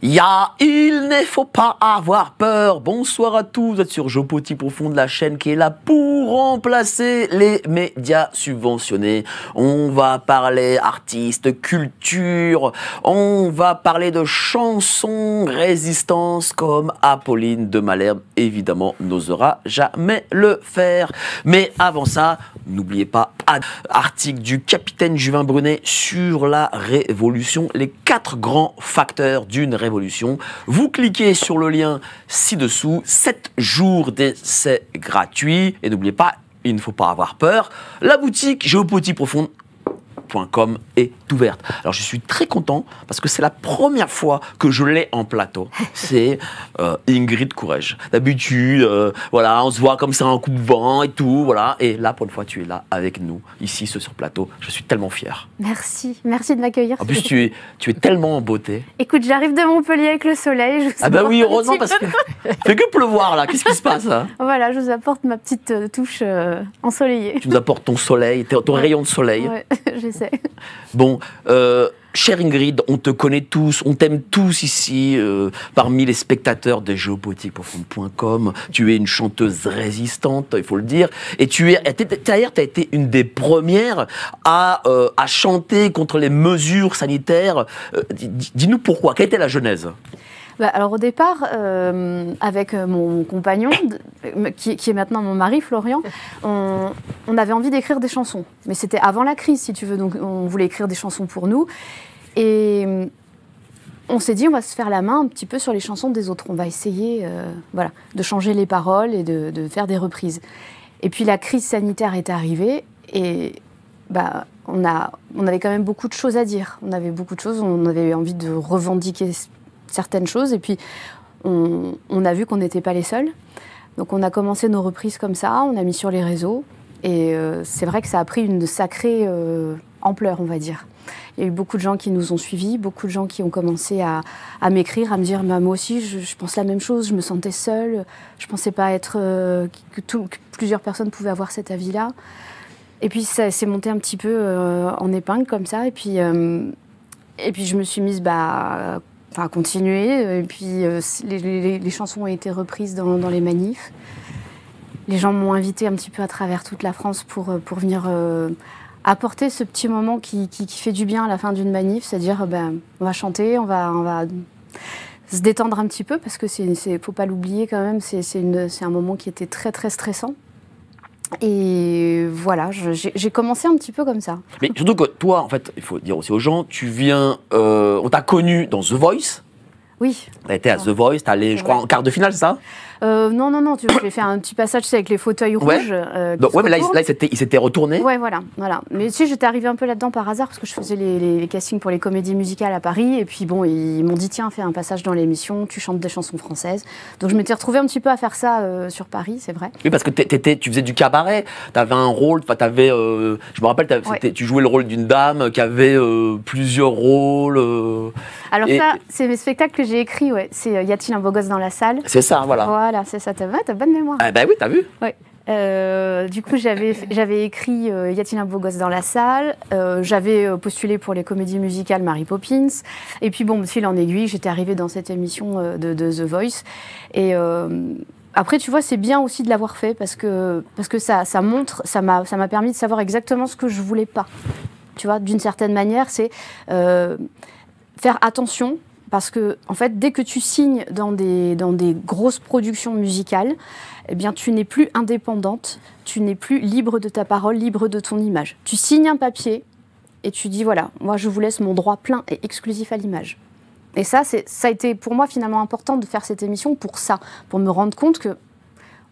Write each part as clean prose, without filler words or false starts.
Il ne faut pas avoir peur. Bonsoir à tous, vous êtes sur Géopolitique Profonde, la chaîne qui est là pour remplacer les médias subventionnés. On va parler artistes, culture, on va parler de chansons, résistance, comme Apolline de Malherbe, évidemment, n'osera jamais le faire. Mais avant ça, n'oubliez pas, article du capitaine Juvin Brunet sur la révolution, les 4 grands facteurs d'une révolution. Vous cliquez sur le lien ci-dessous, 7 jours d'essai gratuit. Et n'oubliez pas, il ne faut pas avoir peur. La boutique Géopolitique Profonde est ouverte. Alors je suis très content parce que c'est la première fois que je l'ai en plateau. C'est Ingrid Courrèges. D'habitude, voilà, on se voit comme ça en coupe-vent et tout, voilà. Et là, pour une fois, tu es là avec nous, ici, sur plateau. Je suis tellement fier. Merci, merci de m'accueillir. En plus, tu es tellement en beauté. Écoute, j'arrive de Montpellier avec le soleil. Ah bah oui, heureusement, parce que fait que pleuvoir là. Qu'est-ce qui se passe hein? Voilà, je vous apporte ma petite touche ensoleillée. Tu nous apportes ton soleil, ton rayon de soleil. Ouais, j'essaie. Bon, chère Ingrid, on te connaît tous, on t'aime tous ici, parmi les spectateurs de géopolitiqueprofonde.com. Tu es une chanteuse résistante, il faut le dire. Et d'ailleurs, tu as été une des premières à chanter contre les mesures sanitaires. Dis-nous pourquoi, quelle était la genèse? Alors au départ, avec mon compagnon, qui est maintenant mon mari, Florian, on avait envie d'écrire des chansons. Mais c'était avant la crise, si tu veux, donc on voulait écrire des chansons pour nous. Et on s'est dit, on va se faire la main un petit peu sur les chansons des autres. On va essayer voilà, de changer les paroles et de faire des reprises. Et puis la crise sanitaire est arrivée et on avait quand même beaucoup de choses à dire. On avait beaucoup de choses, on avait envie de revendiquer certaines choses, et puis on a vu qu'on n'était pas les seuls. Donc on a commencé nos reprises comme ça, on a mis sur les réseaux, et c'est vrai que ça a pris une sacrée ampleur, on va dire. Il y a eu beaucoup de gens qui nous ont suivis, beaucoup de gens qui ont commencé à m'écrire, à me dire moi aussi je pense la même chose, je me sentais seule, je ne pensais pas que plusieurs personnes pouvaient avoir cet avis-là. Et puis ça s'est monté un petit peu en épingle comme ça, et puis je me suis mise à continuer, et puis les chansons ont été reprises dans les manifs. Les gens m'ont invité un petit peu à travers toute la France pour venir apporter ce petit moment qui fait du bien à la fin d'une manif, c'est-à-dire on va chanter, on va se détendre un petit peu, parce que faut pas l'oublier quand même, c'est un moment qui était très très stressant. Et voilà, j'ai commencé un petit peu comme ça. Mais surtout que toi, en fait, il faut dire aussi aux gens, tu viens, on t'a connu dans The Voice. Oui. T'as été à The Voice, t'es allé, je crois, en quart de finale, c'est ça? Non, j'ai fait un petit passage avec les fauteuils rouges. Mais là, il s'était retourné. Ouais, voilà. Mais si, j'étais arrivée un peu là-dedans par hasard, parce que je faisais les castings pour les comédies musicales à Paris, et puis bon, ils m'ont dit, tiens, fais un passage dans l'émission, tu chantes des chansons françaises. Donc je m'étais retrouvée un petit peu à faire ça sur Paris, c'est vrai. Oui, parce que tu faisais du cabaret, t'avais un rôle, je me rappelle, tu jouais le rôle d'une dame qui avait plusieurs rôles. Alors ça, c'est mes spectacles que j'ai écrits, ouais. C'est Y a-t-il un beau gosse dans la salle? C'est ça, voilà. Voilà, c'est ça, t'as bonne mémoire. Ah bah oui, t'as vu. Ouais. Du coup, j'avais écrit Y a-t-il un beau gosse dans la salle? J'avais postulé pour les comédies musicales Mary Poppins. Et puis bon, de fil en aiguille, j'étais arrivée dans cette émission de The Voice. Et après, tu vois, c'est bien aussi de l'avoir fait, parce que ça m'a permis de savoir exactement ce que je voulais pas. Tu vois, d'une certaine manière, c'est faire attention. Parce que, en fait, dès que tu signes dans des grosses productions musicales, eh bien, tu n'es plus indépendante, tu n'es plus libre de ta parole, libre de ton image. Tu signes un papier et tu dis, voilà, moi, je vous laisse mon droit plein et exclusif à l'image. Et ça a été pour moi finalement important de faire cette émission pour ça, pour me rendre compte que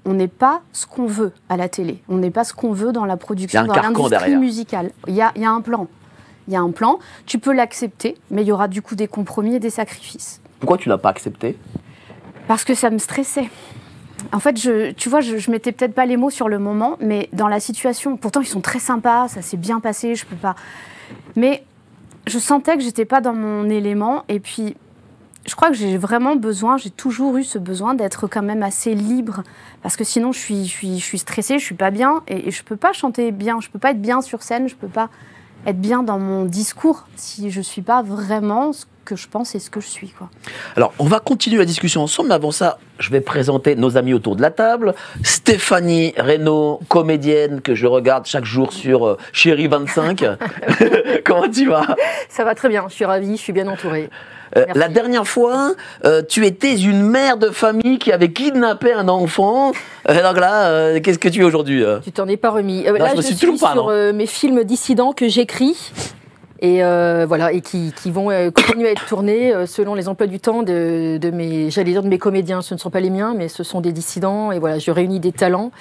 on n'est pas ce qu'on veut à la télé, on n'est pas ce qu'on veut dans la production, dans l'industrie musicale. Il y a un plan. Il y a un plan, tu peux l'accepter, mais il y aura du coup des compromis et des sacrifices. Pourquoi tu ne l'as pas accepté? Parce que ça me stressait. En fait, tu vois, je mettais peut-être pas les mots sur le moment, mais dans la situation, pourtant ils sont très sympas, ça s'est bien passé, je peux pas. Mais je sentais que j'étais pas dans mon élément, et puis je crois que j'ai toujours eu ce besoin d'être quand même assez libre, parce que sinon je suis stressée, je suis pas bien, et je peux pas chanter bien, je peux pas être bien sur scène, je peux pas être bien dans mon discours si je ne suis pas vraiment que je pense et ce que je suis, quoi. Alors, on va continuer la discussion ensemble, mais avant ça, je vais présenter nos amis autour de la table. Stéphanie Reynaud, comédienne que je regarde chaque jour sur Chérie 25. Comment tu vas? Ça va très bien, je suis ravie, je suis bien entourée. La dernière fois, tu étais une mère de famille qui avait kidnappé un enfant. Donc là, qu'est-ce que tu es aujourd'hui? Tu t'en es pas remis. Non, Là, je me suis toujours pas, sur mes films dissidents que j'écris. Et voilà, et qui vont continuer à être tournés selon les emplois du temps de mes comédiens. Ce ne sont pas les miens, mais ce sont des dissidents. Et voilà, je réunis des talents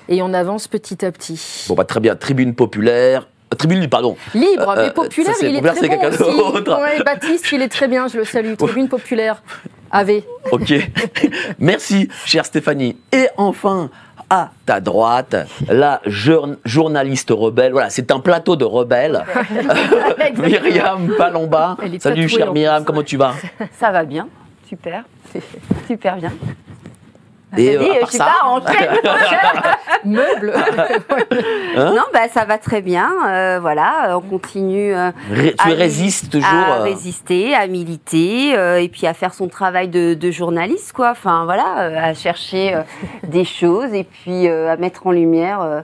et on avance petit à petit. Bon, bah, très bien. Tribune populaire. Tribune, pardon. Libre, mais populaire, ça, il est populaire, très bon quelqu'un aussi. d'autre. Ouais, Baptiste, il est très bien, je le salue. Tribune populaire, AV. Ok. Merci, chère Stéphanie. Et enfin, à ta droite, la journaliste rebelle. Voilà, c'est un plateau de rebelles. Myriam Palomba. Salut, chère Myriam, comment tu vas? Ça va bien, super, super bien. Et Je à part suis ça, pas en chaîne. Meuble. Hein? Non, bah, ça va très bien. Voilà, on continue tu résistes toujours à résister, à militer, et puis à faire son travail de journaliste, quoi. Enfin, voilà, à chercher des choses et puis à mettre en lumière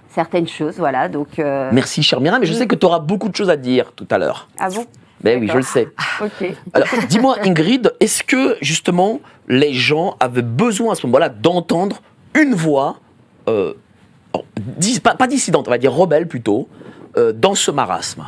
certaines choses. Voilà, donc. Merci, chère Myriam, mais je sais que tu auras beaucoup de choses à dire tout à l'heure. Ah bon? Ben oui, je le sais. Ok. Alors, dis-moi, Ingrid, est-ce que justement les gens avaient besoin à ce moment-là d'entendre une voix, pas dissidente, on va dire rebelle plutôt, dans ce marasme?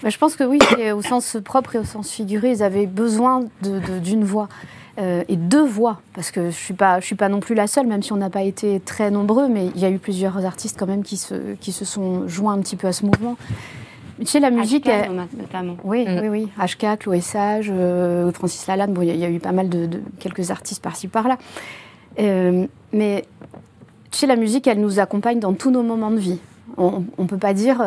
Je pense que oui, au sens propre et au sens figuré, ils avaient besoin d'une voix. Et deux voix, parce que je suis pas non plus la seule, même si on n'a pas été très nombreux, mais il y a eu plusieurs artistes quand même qui se sont joints un petit peu à ce mouvement. Tu sais, la musique... notamment. Oui, oui. HK, Chloé Sage, Francis Lalanne, bon, il y a eu pas mal quelques artistes par-ci, par-là. Mais tu sais, la musique, elle nous accompagne dans tous nos moments de vie. On ne peut pas dire...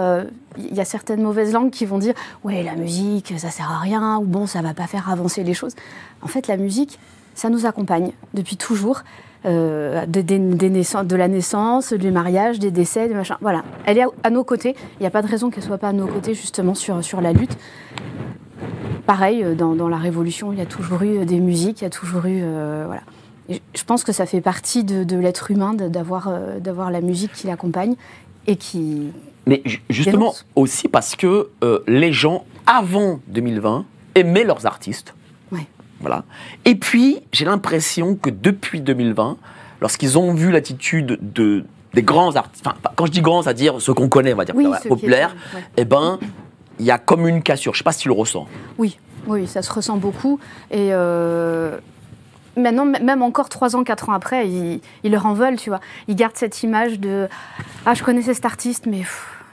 Il y a certaines mauvaises langues qui vont dire « Ouais, la musique, ça sert à rien » ou « Bon, ça va pas faire avancer les choses ». En fait, la musique, ça nous accompagne depuis toujours. De la naissance, du mariage, des décès, des machins. Voilà, elle est à nos côtés. Il n'y a pas de raison qu'elle ne soit pas à nos côtés, justement, sur la lutte. Pareil, dans la Révolution, il y a toujours eu des musiques, il y a toujours eu... voilà. Et je pense que ça fait partie de l'être humain d'avoir la musique qui l'accompagne et qui... Mais justement, dénonce. aussi parce que les gens, avant 2020, aimaient leurs artistes. Ouais. Voilà. Et puis, j'ai l'impression que depuis 2020, lorsqu'ils ont vu l'attitude des grands artistes, enfin, quand je dis grands, c'est-à-dire ceux qu'on connaît, on va dire, Oui, populaires, ouais. eh ben, il y a comme une cassure. Je ne sais pas si tu le ressens. Oui, ça se ressent beaucoup. Et maintenant, même encore 3 ans, 4 ans après, ils leur en veulent, tu vois. Ils gardent cette image de « Ah, je connaissais cet artiste, mais... »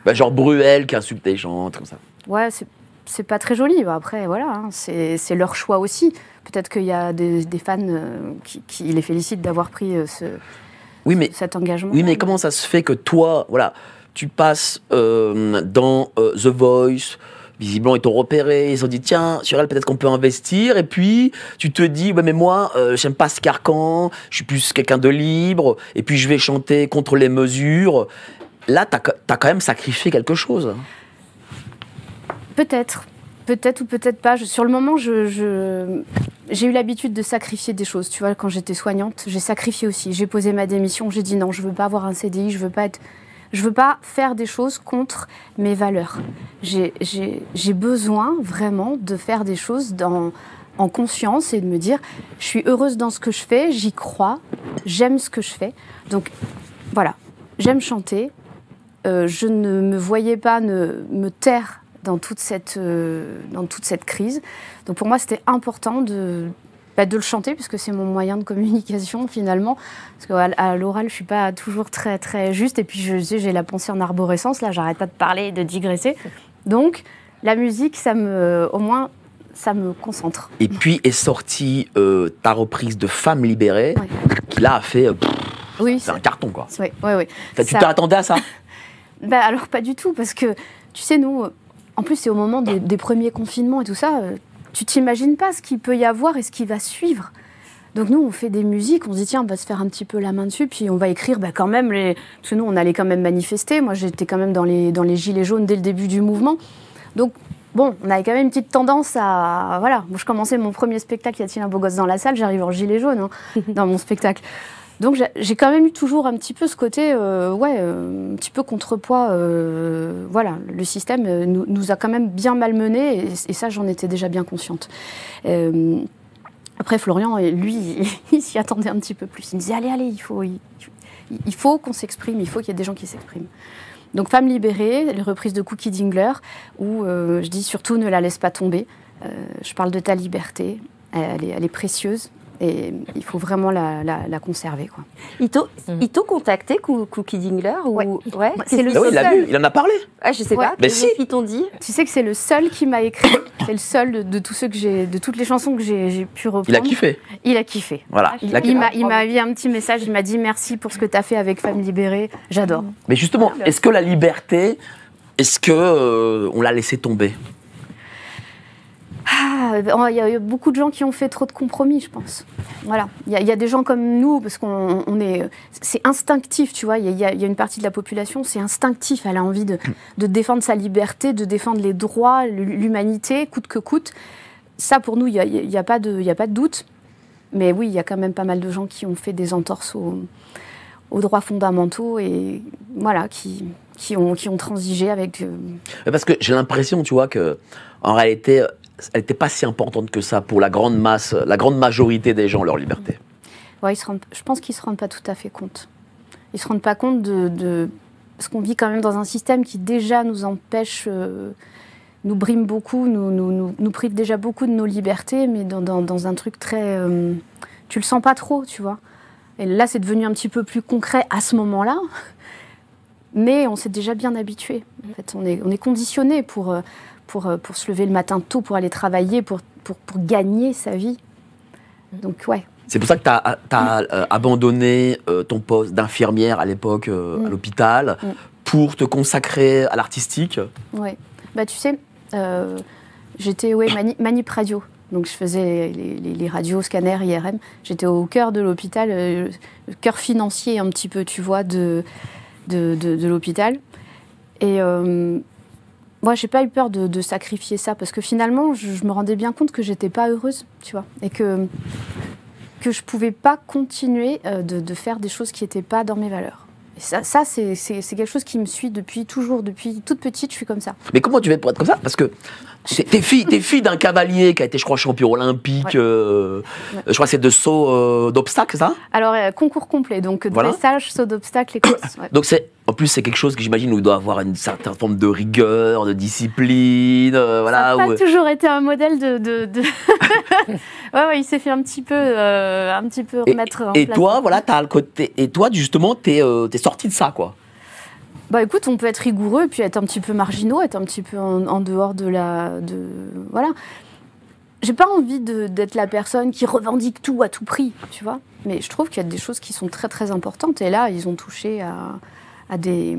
Ben, genre Bruel qui insulte les gens, comme ça. Ouais, c'est pas très joli. Après, voilà, hein, c'est leur choix aussi. Peut-être qu'il y a des fans qui les félicitent d'avoir pris cet engagement. Oui, mais comment ça se fait que toi, voilà, tu passes dans The Voice, visiblement ils t'ont repéré, ils ont dit tiens, sur elle peut-être qu'on peut investir, et puis tu te dis ouais mais moi j'aime pas ce carcan, je suis plus quelqu'un de libre, et puis je vais chanter contre les mesures. Là, t'as quand même sacrifié quelque chose. Peut-être ou peut-être pas. Sur le moment, j'ai eu l'habitude de sacrifier des choses. Tu vois, quand j'étais soignante, j'ai sacrifié aussi. J'ai posé ma démission, j'ai dit non, je veux pas avoir un CDI, je veux pas faire des choses contre mes valeurs. J'ai besoin vraiment de faire des choses en conscience et de me dire, je suis heureuse dans ce que je fais, j'y crois, j'aime ce que je fais. Donc voilà, j'aime chanter. Je ne me voyais pas me taire dans toute cette crise. Donc pour moi, c'était important de le chanter, puisque c'est mon moyen de communication finalement. Parce qu'à l'oral, je ne suis pas toujours très, très juste. Et puis j'ai la pensée en arborescence, là, j'arrête pas de parler et de digresser. Donc la musique, au moins, ça me concentre. Et puis est sortie ta reprise de Femme libérée, qui là a fait... oui, c'est un carton, quoi. Oui. Tu t'attendais à ça? Alors pas du tout, parce que tu sais, nous, en plus c'est au moment des premiers confinements et tout ça, tu t'imagines pas ce qu'il peut y avoir et ce qui va suivre. Donc nous, on fait des musiques, on se dit tiens, on va se faire un petit peu la main dessus, puis on va écrire quand même, parce que nous, on allait quand même manifester. Moi, j'étais quand même dans les gilets jaunes dès le début du mouvement. Donc bon, on avait quand même une petite tendance à... Voilà, moi, je commençais mon premier spectacle, Y a-t-il un beau gosse dans la salle, j'arrive en gilet jaune dans mon spectacle. Donc j'ai quand même eu toujours un petit peu ce côté, un petit peu contrepoids. Voilà, le système nous a quand même bien malmenés et ça, j'en étais déjà bien consciente. Après, Florian, lui, il s'y attendait un petit peu plus. Il me disait, allez, il faut qu'on s'exprime, il faut qu'il y ait des gens qui s'expriment. Donc, Femmes libérées, les reprises de Cookie Dingler, où je dis surtout ne la laisse pas tomber. Je parle de ta liberté, elle est précieuse. Et il faut vraiment la conserver, quoi. Ils t'ont contacté, Cookie Dingler ou... Ouais. Ouais. C'est le Ah oui, il l'a vu, il en a parlé. Ah, je sais Ouais. pas. Mais Qu'est-ce si. qu'ils t'ont dit? Tu sais que c'est le seul qui m'a écrit. C'est le seul de tous ceux que de toutes les chansons que j'ai pu reprendre. Il a kiffé. Il a kiffé. Voilà. Il m'a envoyé un petit message, il m'a dit merci pour ce que tu as fait avec Femmes libérées. J'adore. Mais justement, est-ce que la liberté, est-ce que on l'a laissé tomber? Il y a beaucoup de gens qui ont fait trop de compromis, je pense. Voilà. Il y a des gens comme nous, parce c'est instinctif, tu vois. Il y a une partie de la population, c'est instinctif. Elle a envie de défendre sa liberté, de défendre les droits, l'humanité, coûte que coûte. Ça, pour nous, il n'y a pas de doute. Mais oui, il y a quand même pas mal de gens qui ont fait des entorses aux droits fondamentaux et voilà, qui ont transigé avec... Parce que j'ai l'impression, tu vois, que en réalité, elle n'était pas si importante que ça pour la grande masse, la grande majorité des gens, leur liberté. Ouais, je pense qu'ils ne se rendent pas tout à fait compte. Ils ne se rendent pas compte parce qu'on vit quand même dans un système qui déjà nous empêche, nous brime beaucoup, nous prive déjà beaucoup de nos libertés, mais dans un truc très... tu le sens pas trop, tu vois. Et là, c'est devenu un petit peu plus concret à ce moment-là, mais on s'est déjà bien habitué. En fait, on est conditionné pour se lever le matin tôt, pour aller travailler, pour gagner sa vie. Donc, ouais. C'est pour ça que tu as abandonné ton poste d'infirmière à l'époque à l'hôpital pour te consacrer à l'artistique. Ouais. Bah, tu sais, j'étais manip radio. Donc, je faisais les radios, scanners, IRM. J'étais au cœur de l'hôpital, le cœur financier un petit peu, tu vois, de l'hôpital. Et moi, j'ai pas eu peur de sacrifier ça parce que finalement, je me rendais bien compte que j'étais pas heureuse, tu vois, et que je pouvais pas continuer de faire des choses qui étaient pas dans mes valeurs. Et ça c'est quelque chose qui me suit depuis toujours, depuis toute petite, je suis comme ça. Mais comment tu fais pour être comme ça? Parce que t'es fille d'un cavalier qui a été, je crois, champion olympique. Ouais. Je crois que c'est de saut d'obstacles, ça? Alors, concours complet, donc Voilà. dressage, saut d'obstacle et course. Ouais. Donc en plus, c'est quelque chose que j'imagine où il doit avoir une certaine forme de rigueur, de discipline, voilà. Ça n'a pas toujours été un modèle de... ouais, il s'est fait un petit peu remettre en Et place. toi, voilà, t'as le côté. Et toi, justement, t'es sorti de ça, quoi. Bah écoute, on peut être rigoureux et puis être un petit peu marginaux, être un petit peu en dehors voilà. J'ai pas envie d'être la personne qui revendique tout à tout prix, tu vois. Mais je trouve qu'il y a des choses qui sont très très importantes et là, ils ont touché à des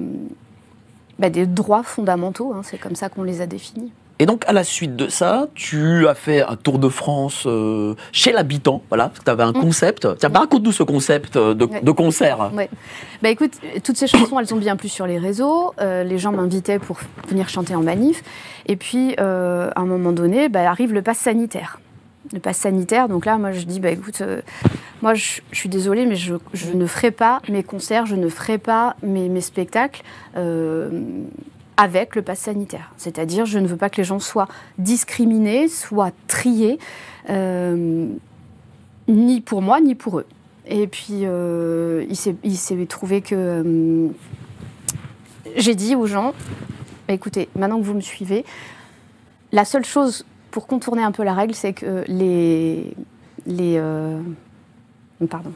droits fondamentaux, hein, c'est comme ça qu'on les a définis. Et donc, à la suite de ça, tu as fait un tour de France chez l'habitant, voilà, parce que tu avais un concept. Tiens, raconte-nous ce concept de concert. Ouais. Bah écoute, toutes ces chansons, elles sont bien plus sur les réseaux. Les gens m'invitaient pour venir chanter en manif. Et puis, à un moment donné, arrive le pass sanitaire. Le pass sanitaire, donc là, moi, je dis, écoute, moi, je suis désolée, mais je ne ferai pas mes concerts, je ne ferai pas mes spectacles avec le pass sanitaire. C'est-à-dire, je ne veux pas que les gens soient discriminés, soient triés, ni pour moi, ni pour eux. Et puis, il s'est trouvé que j'ai dit aux gens, écoutez, maintenant que vous me suivez, la seule chose pour contourner un peu la règle, c'est que pardon,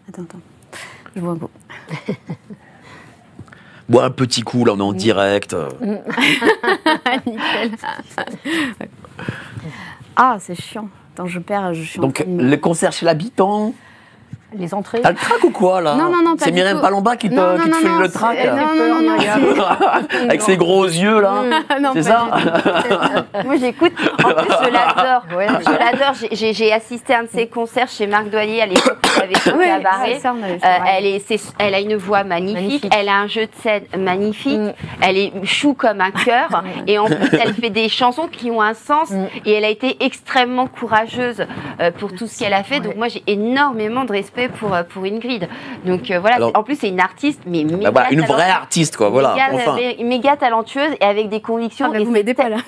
attends, je bois un coup. Bois un petit coup, là, on est en direct. Nickel. Ouais. Ah, c'est chiant. Attends, je suis Donc, en train de... le concert chez l'habitant. Les entrées. T'as le trac ou quoi, là? Non, pas c'est du Myriam tout. Palomba qui te file le trac? Non. Avec ses gros yeux, là. Non, C'est pas ça? Moi, j'écoute. En plus, je l'adore. Je l'adore. J'ai assisté à un de ses concerts chez Marc Doyer à l'époque où il avait fait Oui, cabaret. ça, on avait fait, Elle a une voix magnifique. Elle a un jeu de scène magnifique. Elle est chou comme un cœur. Et en plus, elle fait des chansons qui ont un sens. Et elle a été extrêmement courageuse pour tout ce qu'elle a fait. Donc, moi, j'ai énormément de respect pour Ingrid. Donc, voilà. Alors, en plus, c'est une artiste, mais méga Bah, une vraie talentueuse. artiste, quoi. Voilà. Enfin. Méga talentueuse et avec des convictions. vous m'aidez pas là.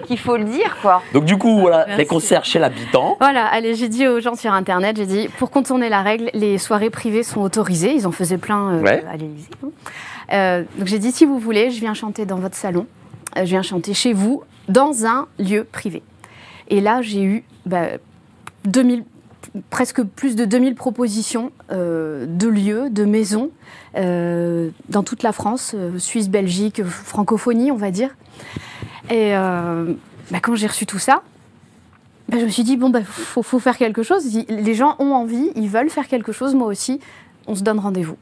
Qu'il faut le dire, quoi. Donc, du coup, voilà, Merci. les concerts chez l'habitant. Voilà, allez, j'ai dit aux gens sur Internet, j'ai dit, pour contourner la règle, les soirées privées sont autorisées. Ils en faisaient plein à l'Élysée. Donc j'ai dit, si vous voulez, je viens chanter dans votre salon, je viens chanter chez vous, dans un lieu privé. Et là, j'ai eu presque plus de 2000 propositions de lieux, de maisons, dans toute la France, Suisse, Belgique, francophonie, on va dire. Et quand j'ai reçu tout ça, je me suis dit, faut faire quelque chose. Les gens ont envie, ils veulent faire quelque chose, moi aussi, on se donne rendez-vous.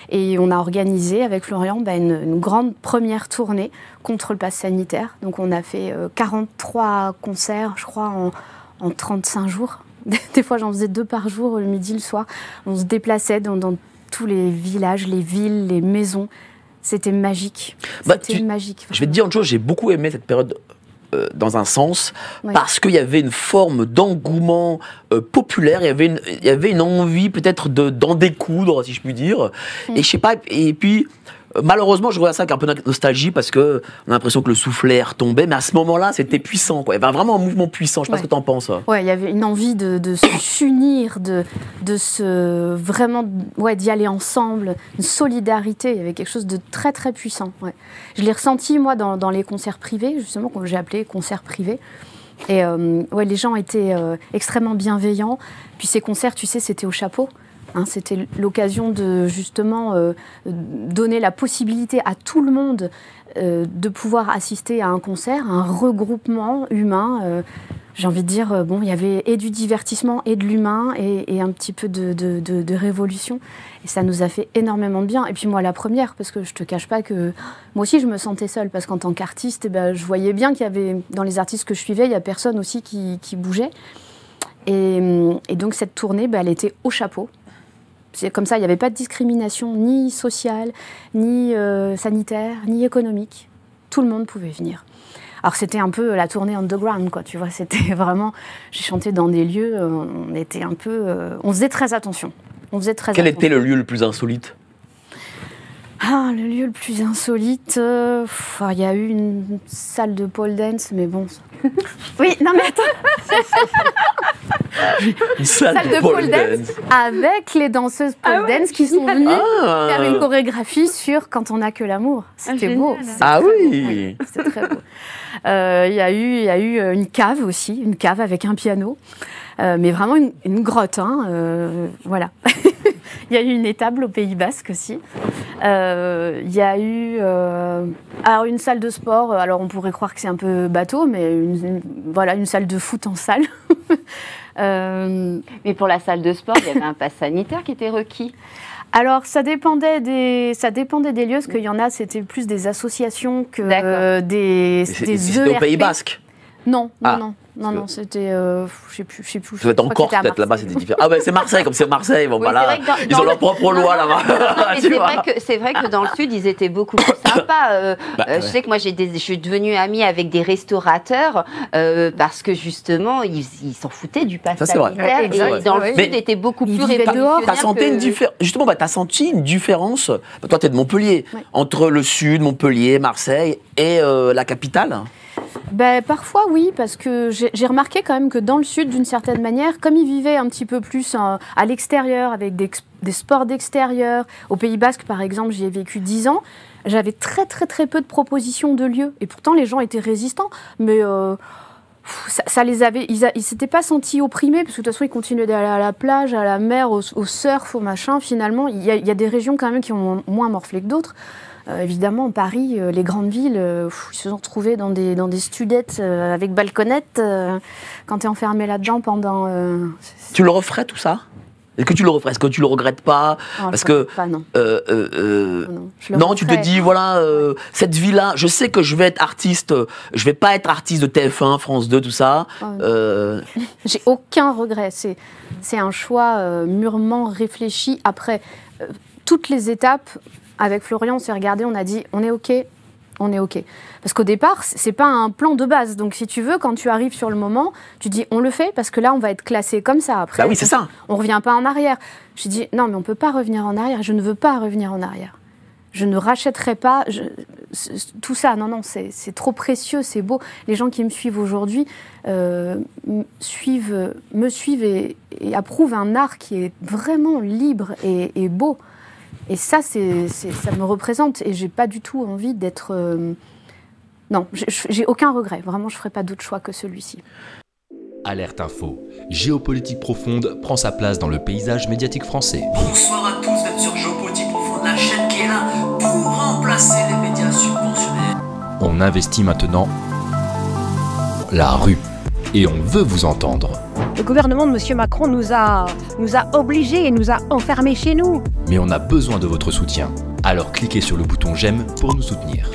Et on a organisé avec Florian une grande première tournée contre le pass sanitaire. Donc on a fait 43 concerts, je crois, en 35 jours. Des fois, j'en faisais 2 par jour, le midi, le soir. On se déplaçait dans tous les villages, les villes, les maisons. C'était magique. C'était magique. Je vais te dire une chose, j'ai beaucoup aimé cette période dans un sens, Oui. parce qu'il y avait une forme d'engouement populaire, il y avait une envie peut-être d'en découdre, si je puis dire. Et je sais pas, et puis malheureusement, je regarde ça avec un peu de nostalgie parce que on a l'impression que le soufflet retombait, mais à ce moment-là, c'était puissant, quoi. Il y avait vraiment un mouvement puissant. Je sais pas ce que t'en penses. Ouais, il y avait une envie de s'unir, de se vraiment, d'y aller ensemble, une solidarité. Il y avait quelque chose de très très puissant. Ouais. Je l'ai ressenti moi dans les concerts privés, justement, que j'ai appelé concerts privés. Et les gens étaient extrêmement bienveillants. Puis ces concerts, tu sais, c'était au chapeau. C'était l'occasion de justement donner la possibilité à tout le monde de pouvoir assister à un concert, à un regroupement humain. J'ai envie de dire, il y avait et du divertissement et de l'humain et un petit peu de révolution. Et ça nous a fait énormément de bien. Et puis moi, la première, parce que je te cache pas que moi aussi, je me sentais seule. Parce qu'en tant qu'artiste, je voyais bien qu'il y avait, dans les artistes que je suivais, il y a personne aussi qui bougeait. Et donc cette tournée, elle était au chapeau. C'est comme ça, il n'y avait pas de discrimination, ni sociale, ni sanitaire, ni économique. Tout le monde pouvait venir. Alors c'était un peu la tournée underground, quoi, tu vois. C'était vraiment... J'ai chanté dans des lieux, on était un peu... on faisait très attention. Quel était le lieu le plus insolite? Le lieu le plus insolite, il y a eu une salle de pole dance, mais bon... Oui, non mais attends. Une salle de pole dance avec les danseuses pole dance qui sont venues faire une chorégraphie sur Quand on n'a que l'amour. C'était beau. Ah oui. C'était très beau. Il y a eu une cave aussi, une cave avec un piano, mais vraiment une grotte, voilà. Il y a eu une étable au Pays Basque aussi. Il y a eu une salle de sport. Alors on pourrait croire que c'est un peu bateau, mais une salle de foot en salle. Mais pour la salle de sport, il y avait un pass sanitaire qui était requis. Alors, ça dépendait des lieux, parce qu'il y en a, c'était plus des associations que des C'était au ERP. Pays Basque? Non, c'était... je sais plus. Ça doit être en Corse, peut-être, là-bas, c'était différent. Ah, c'est Marseille, comme c'est Marseille, bon, voilà. Ils ont leur propre loi, là-bas. C'est vrai que dans le Sud, ils étaient beaucoup plus sympas. Je sais que moi, je suis devenue amie avec des restaurateurs parce que, justement, ils s'en foutaient du pass sanitaire. Et dans le Sud, étaient beaucoup plus révolutionnaires. T'as senti une différence, justement, t'as senti une différence, toi, t'es de Montpellier, entre le Sud, Montpellier, Marseille et la capitale? Parfois oui, parce que j'ai remarqué quand même que dans le Sud, d'une certaine manière, comme ils vivaient un petit peu plus à l'extérieur, avec des sports d'extérieur, au Pays Basque par exemple, j'y ai vécu 10 ans, j'avais très très très peu de propositions de lieux. Et pourtant les gens étaient résistants, mais ça les avait, ils s'étaient pas sentis opprimés, parce que de toute façon ils continuaient d'aller à la plage, à la mer, au surf, au machin. Finalement, il y a des régions quand même qui ont moins morflé que d'autres. Évidemment, Paris, les grandes villes, ils se sont retrouvés dans des studettes avec balconnettes. Quand tu es enfermé là-dedans pendant... Tu le referais tout ça? Est-ce que tu le referais? Est-ce que tu le regrettes pas? Non, Parce que pas, non. Non, tu te dis voilà, cette vie-là, je sais que je vais être artiste, je vais pas être artiste de TF1, France 2, tout ça. J'ai aucun regret. C'est un choix mûrement réfléchi. Après toutes les étapes, avec Florian, on s'est regardé, on a dit on est ok. On est OK. Parce qu'au départ, c'est pas un plan de base. Donc, si tu veux, quand tu arrives sur le moment, tu dis on le fait parce que là, on va être classé comme ça. Après, bah oui, c'est ça. On revient pas en arrière. J'ai dit non, mais on peut pas revenir en arrière. Je ne veux pas revenir en arrière. Je ne rachèterai pas tout ça. Non, non, c'est trop précieux, c'est beau. Les gens qui me suivent aujourd'hui me suivent et approuvent un art qui est vraiment libre et beau. Et ça, ça me représente. Et j'ai pas du tout envie d'être... Non, j'ai aucun regret. Vraiment, je ferai pas d'autre choix que celui-ci. Alerte Info. Géopolitique profonde prend sa place dans le paysage médiatique français. Bonsoir à tous, vous êtes sur Géopolitique profonde, la chaîne qui est là pour remplacer les médias subventionnés. On investit maintenant la rue. Et on veut vous entendre. Le gouvernement de M. Macron nous a obligés et nous a enfermés chez nous. Mais on a besoin de votre soutien. Alors cliquez sur le bouton j'aime pour nous soutenir.